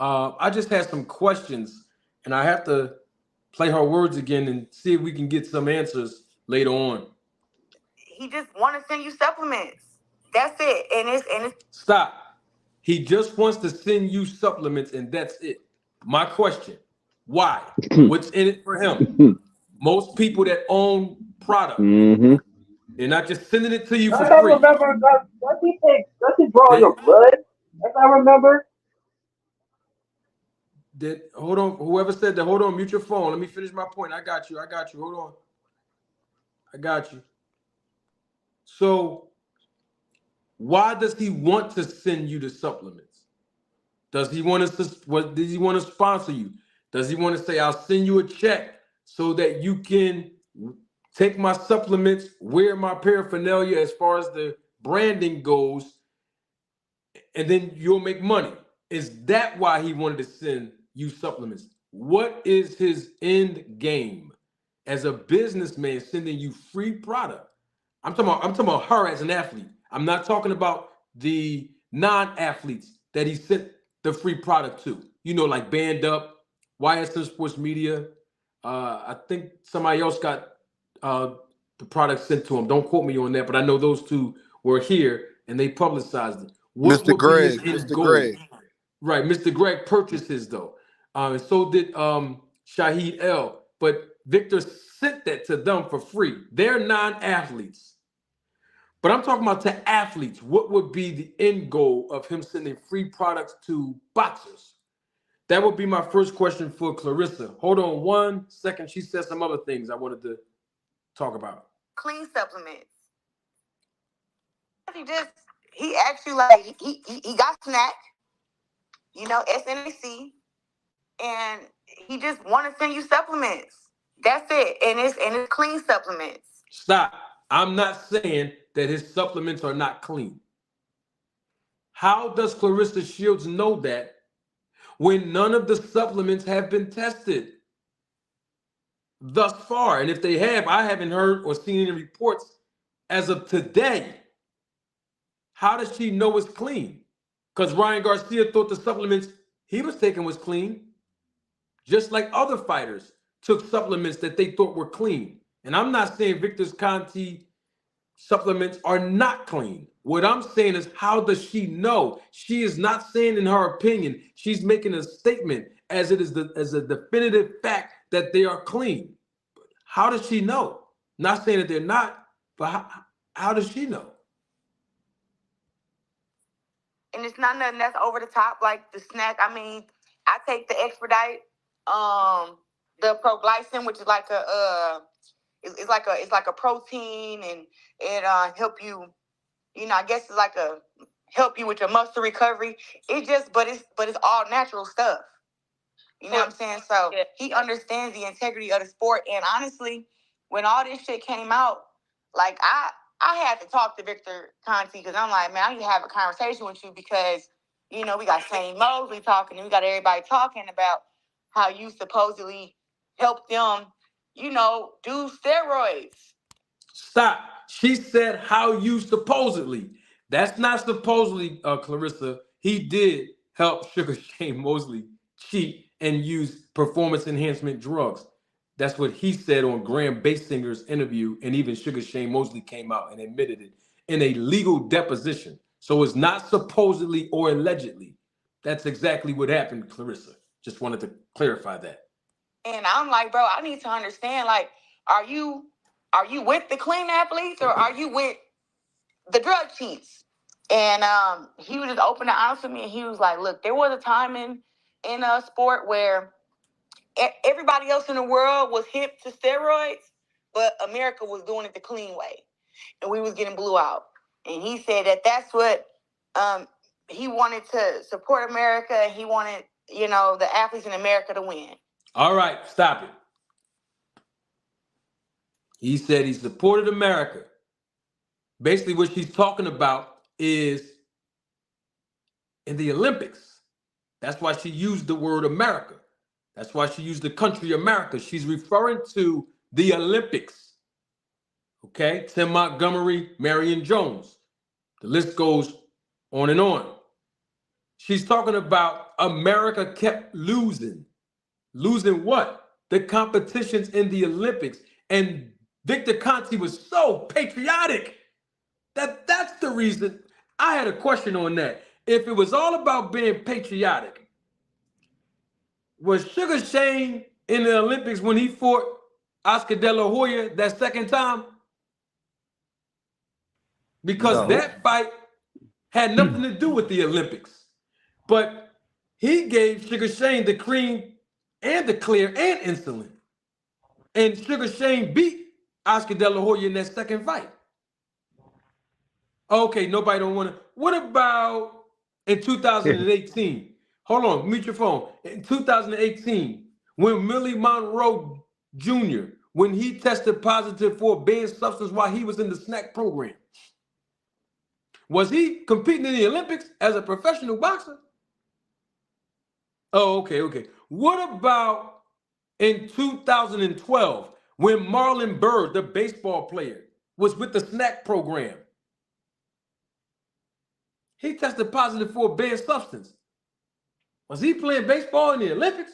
I just had some questions, and I have to play her words again and see if we can get some answers later on. He just want to send you supplements. That's it. And it's Stop. He just wants to send you supplements, and that's it. My question: why? What's in it for him? Most people that own product, Mm-hmm. they're not just sending it to you for I don't free. remember. Does he draw They, your blood? If I remember. hold on. Whoever said that, hold on. Mute your phone. Let me finish my point. I got you. I got you. Hold on. I got you. So, why does he want to send you the supplements? Does he want to? What does he want to sponsor you? Does he want to say, "I'll send you a check so that you can take my supplements, wear my paraphernalia as far as the branding goes, and then you'll make money"? Is that why he wanted to send you supplements? What is his end game as a businessman sending you free product? I'm talking about her as an athlete. I'm not talking about the non-athletes that he sent the free product to. You know, like Band Up, YSM Sports Media. I think somebody else got the product sent to him. Don't quote me on that, but I know those two were here and they publicized it. What Mr. would be his Greg, end Mr. goal? Greg. Right, Mr. Greg purchased his though, and so did Shaheed L. But Victor sent that to them for free. They're non-athletes, but I'm talking about to athletes. What would be the end goal of him sending free products to boxers? That would be my first question for Claressa. Hold on 1 second. She said some other things I wanted to talk about. clean supplements. He actually like he got snack, SNAC, and he just want to send you supplements. That's it, and it's clean supplements. Stop. I'm not saying that his supplements are not clean. How does Claressa Shields know that when none of the supplements have been tested thus far? And if they have, I haven't heard or seen any reports as of today. How does she know it's clean? Because Ryan Garcia thought the supplements he was taking was clean, just like other fighters took supplements that they thought were clean. And I'm not saying Victor's Conti supplements are not clean. What I'm saying is, how does she know? She is not saying in her opinion. She's making a statement as it is as a definitive fact that they are clean. How does she know? Not saying that they're not, but how does she know? And it's not nothing that's over the top like the snack. I mean, I take the Expedite, the Proglycin, which is like it's like a protein, and it help you. I guess it's like a help you with your muscle recovery. But it's all natural stuff. You know what I'm saying? So he understands the integrity of the sport. And honestly, when all this shit came out, like I had to talk to Victor Conti because I'm like, man, I need to have a conversation with you because, we got Shane Mosley talking and we got everybody talking about how you supposedly helped them, do steroids. Stop. She said how you supposedly. That's not supposedly, Claressa. He did help Sugar Shane Mosley cheat and use performance enhancement drugs. That's what he said on Graham Basinger's interview, and even Sugar Shane Mosley came out and admitted it in a legal deposition. So it's not supposedly or allegedly. That's exactly what happened, Claressa. Just wanted to clarify that. And I'm like, bro, I need to understand, like, are you with the clean athletes or are you with the drug cheats? And he was just open and honest with me, and he was like, look, there was a time in a sport where everybody else in the world was hip to steroids, but America was doing it the clean way, and we was getting blew out. And he said that's what he wanted to support America, and he wanted, the athletes in America to win. All right, stop it. He said he supported America. Basically, what she's talking about is in the Olympics. That's why she used the word America. That's why she used the country America. She's referring to the Olympics. Okay? Tim Montgomery, Marion Jones. The list goes on and on. She's talking about America kept losing. Losing what? The competitions in the Olympics. And Victor Conti was so patriotic. That's the reason. I had a question on that. If it was all about being patriotic, was Sugar Shane in the Olympics when he fought Oscar De La Hoya that second time? Because that fight had nothing to do with the Olympics. But he gave Sugar Shane the cream and the clear and insulin. And Sugar Shane beat Oscar De La Hoya in that second fight. Okay, nobody don't want to. What about in 2018? Hold on, mute your phone. In 2018, when Millie Monroe Jr., when he tested positive for a banned substance while he was in the snack program, was he competing in the Olympics as a professional boxer? Oh, okay. What about in 2012 when Marlon Byrd, the baseball player, was with the snack program? He tested positive for a banned substance. Was he playing baseball in the Olympics?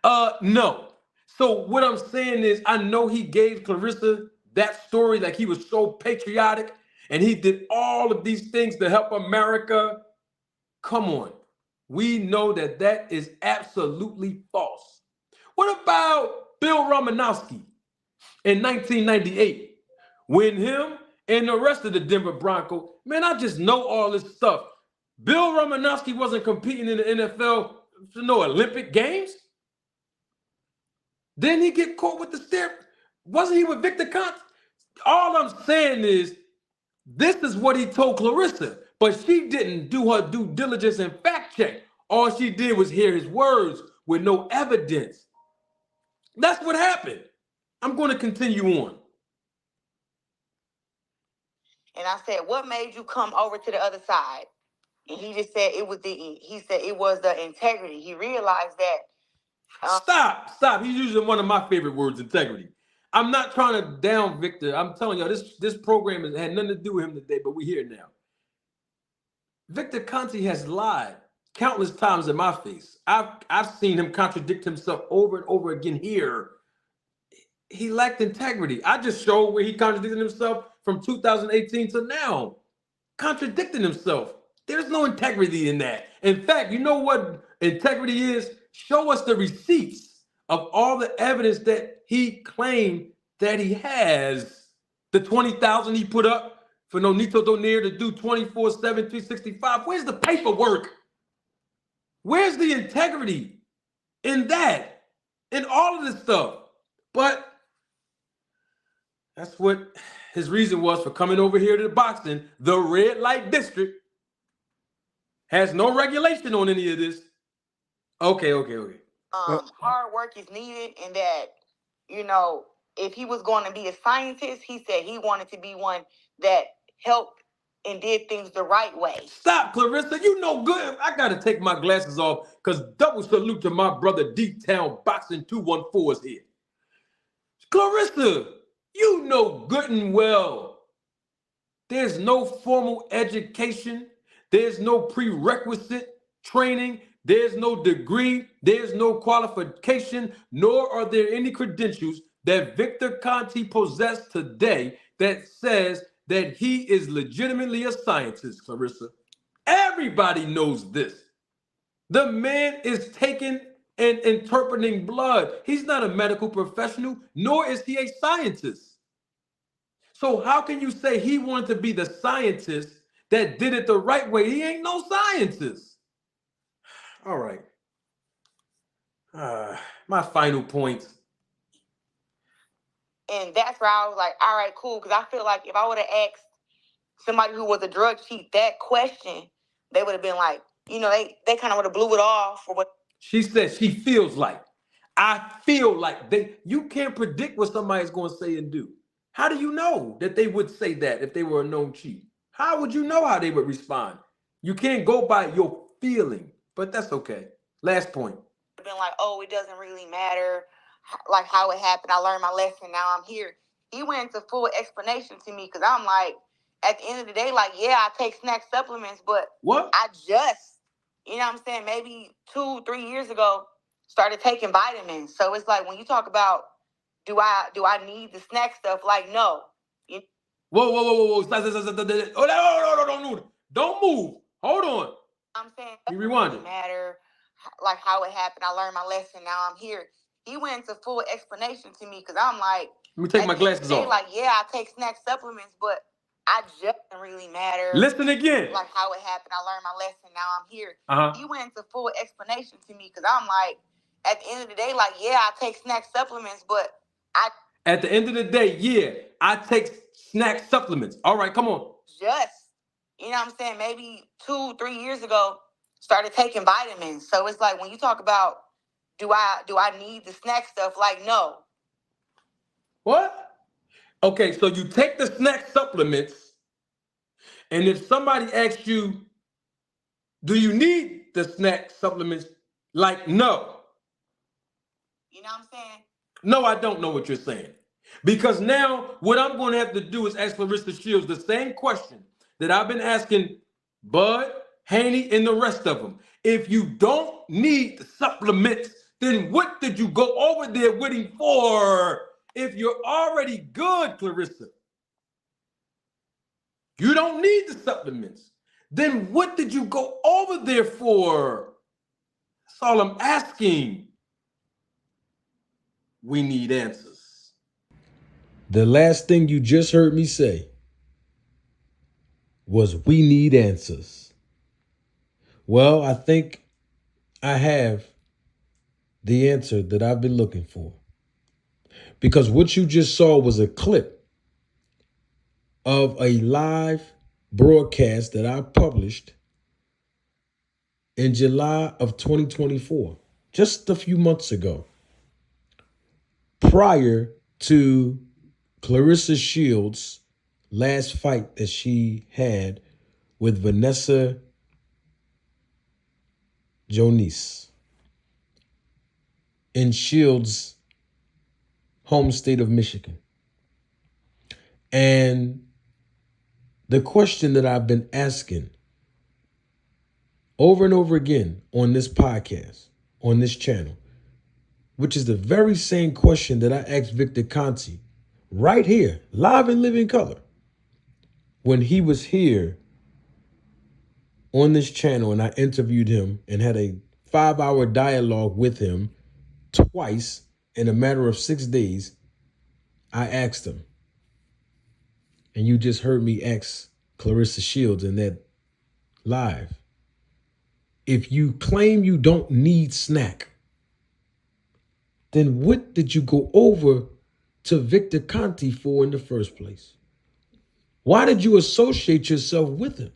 No. So what I'm saying is, I know he gave Claressa that story like he was so patriotic and he did all of these things to help America. Come on. We know that that is absolutely false. What about Bill Romanowski in 1998 when him and the rest of the Denver Broncos, man, I just know all this stuff. Bill Romanowski wasn't competing in the NFL for no Olympic Games. Didn't he get caught with the stare? Wasn't he with Victor Conte? All I'm saying is, this is what he told Claressa, but she didn't do her due diligence and fact check. All she did was hear his words with no evidence. That's what happened. I'm going to continue on. And I said, what made you come over to the other side? And he just said it was the integrity. He realized that. Stop. He's using one of my favorite words, integrity. I'm not trying to down Victor. I'm telling y'all, this program had nothing to do with him today, but we're here now. Victor Conti has lied countless times in my face. I've seen him contradict himself over and over again here. He lacked integrity. I just showed where he contradicted himself from 2018 to now. Contradicting himself. There's no integrity in that. In fact, you know what integrity is? Show us the receipts of all the evidence that he claimed that he has. The 20,000 he put up for Nonito Donaire to do 24/7, 365. Where's the paperwork? Where's the integrity in that? In all of this stuff? But that's what his reason was for coming over here to the boxing. The red light district has no regulation on any of this. Okay. Hard work is needed, and that, if he was going to be a scientist, he said he wanted to be one that helped and did things the right way. Stop, Claressa. You know good. I got to take my glasses off because double salute to my brother D-Town Boxing 214 is here. Claressa, you know good and well there's no formal education. There's no prerequisite training. There's no degree. There's no qualification, nor are there any credentials that Victor Conti possessed today that says that he is legitimately a scientist, Claressa. Everybody knows this. The man is taking and interpreting blood. He's not a medical professional, nor is he a scientist. So how can you say he wanted to be the scientist that did it the right way? He ain't no scientist. All right. My final points. And that's where I was like, all right, cool. Because I feel like if I would have asked somebody who was a drug cheat that question, they would have been like, they kind of would have blew it off for what. She said she feels like. I feel like you can't predict what somebody's going to say and do. How do you know that they would say that if they were a known cheat? How would you know how they would respond? You can't go by your feeling, but that's okay. Last point. Been like, oh, it doesn't really matter, like how it happened. I learned my lesson. Now I'm here. He went into full explanation to me because I'm like, at the end of the day, like, yeah, I take snack supplements, but what? I just You know what I'm saying? Maybe 2-3 years ago, started taking vitamins. So it's like when you talk about do I need the snack stuff? Like no. Whoa. Stop. Oh, don't move. Hold on. I'm saying Let me rewind it. Matter like how it happened. I learned my lesson. Now I'm here. He went into full explanation to me because I'm like, let me take my glasses off. Like, yeah, I take snack supplements, but I just didn't really matter. Listen again. Like how it happened. I learned my lesson. Now I'm here. He went into full explanation to me because I'm like, at the end of the day, like, yeah, I take snack supplements, but at the end of the day, yeah, I take snack supplements. All right, come on. Just, you know what I'm saying? Maybe 2-3 years ago, started taking vitamins. So it's like when you talk about do I need the snack stuff? Like no. What? Okay, so you take the snack supplements, and if somebody asks you, do you need the snack supplements? Like, no. You know what I'm saying? No, I don't know what you're saying. Because now what I'm going to have to do is ask Claressa Shields the same question that I've been asking Bud, Haney, and the rest of them. If you don't need the supplements, then what did you go over there with him for? If you're already good, Claressa, you don't need the supplements. Then what did you go over there for? That's all I'm asking. We need answers. The last thing you just heard me say was we need answers. Well, I think I have the answer that I've been looking for. Because what you just saw was a clip of a live broadcast that I published in July of 2024, just a few months ago, prior to Claressa Shields' last fight that she had with Vanessa Jones in Shields' home state of Michigan. And the question that I've been asking over and over again on this podcast, on this channel, which is the very same question that I asked Victor Conti right here, live in living color, when he was here on this channel and I interviewed him and had a 5-hour dialogue with him twice in a matter of 6 days. I asked him, and you just heard me ask Claressa Shields in that live, if you claim you don't need snack, then what did you go over to Victor Conti for in the first place? Why did you associate yourself with him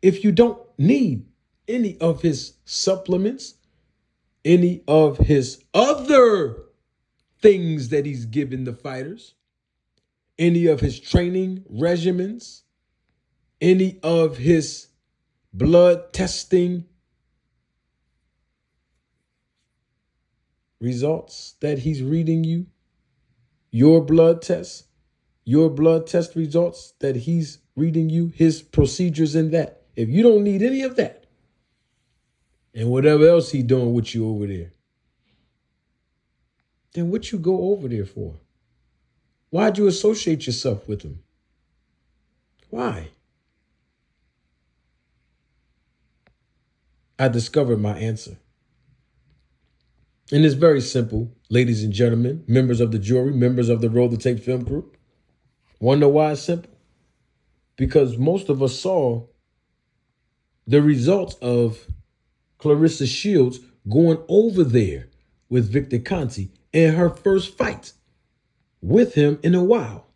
if you don't need any of his supplements, any of his other things that he's given the fighters, any of his training regimens, any of his blood testing results that he's reading you, your blood test results that he's reading you, his procedures in that. If you don't need any of that and whatever else he's doing with you over there, then what you go over there for? Why'd you associate yourself with him? Why? I discovered my answer. And it's very simple, ladies and gentlemen, members of the jury, members of the Roll the Tape film crew. Wonder why it's simple? Because most of us saw the results of Claressa Shields going over there with Victor Conti in her first fight with him in a while.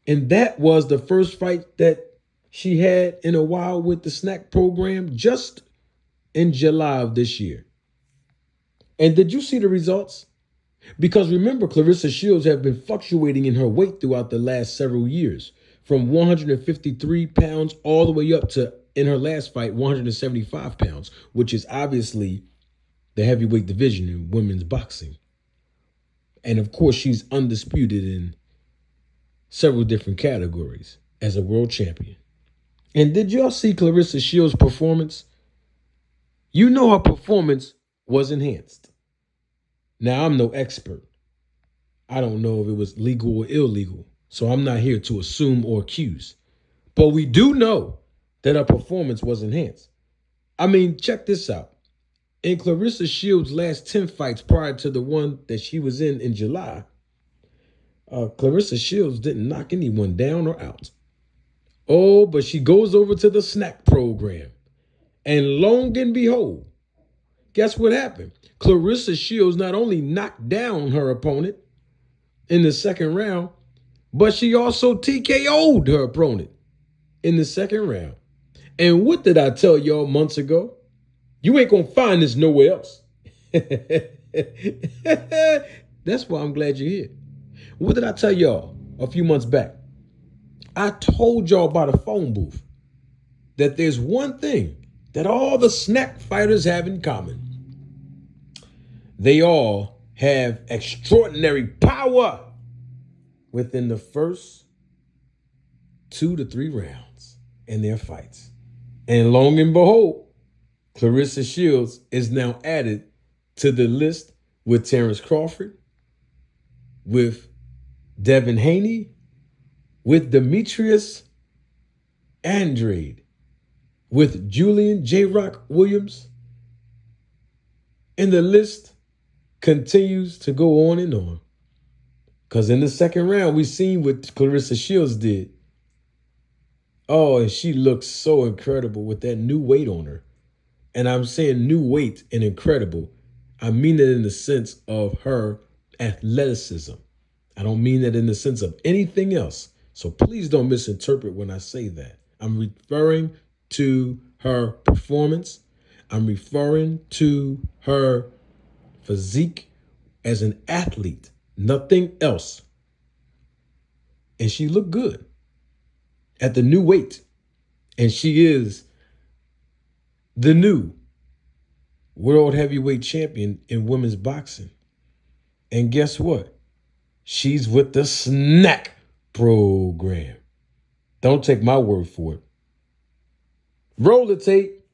And that was the first fight that she had in a while with the snack program just in July of this year. And did you see the results? Because remember, Claressa Shields have been fluctuating in her weight throughout the last several years, from 153 pounds all the way up to, in her last fight, 175 pounds, which is obviously the heavyweight division in women's boxing. And of course, she's undisputed in several different categories as a world champion. And did y'all see Claressa Shields' performance? You know her performance was enhanced. Now, I'm no expert. I don't know if it was legal or illegal, so I'm not here to assume or accuse. But we do know that her performance was enhanced. I mean, check this out. In Claressa Shields' last 10 fights prior to the one that she was in July, Claressa Shields didn't knock anyone down or out. Oh, but she goes over to the snack program. And lo and behold, guess what happened? Claressa Shields not only knocked down her opponent in the second round, but she also TKO'd her opponent in the second round. And what did I tell y'all months ago? You ain't gonna find this nowhere else. That's why I'm glad you're here. What did I tell y'all a few months back? I told y'all about a phone booth that there's one thing that all the snack fighters have in common. They all have extraordinary power within the first 2 to 3 rounds in their fights. And lo and behold, Claressa Shields is now added to the list with Terrence Crawford, with Devin Haney, with Demetrius Andrade, with Julian J. Rock Williams. And the list continues to go on and on. Because in the second round, we seen what Claressa Shields did. Oh, and she looks so incredible with that new weight on her. And I'm saying new weight and incredible. I mean it in the sense of her athleticism. I don't mean that in the sense of anything else. So please don't misinterpret when I say that. I'm referring to her performance. I'm referring to her physique as an athlete, nothing else. And she looked good at the new weight. And she is the new world heavyweight champion in women's boxing. And guess what? She's with the snack program. Don't take my word for it. Roll the tape.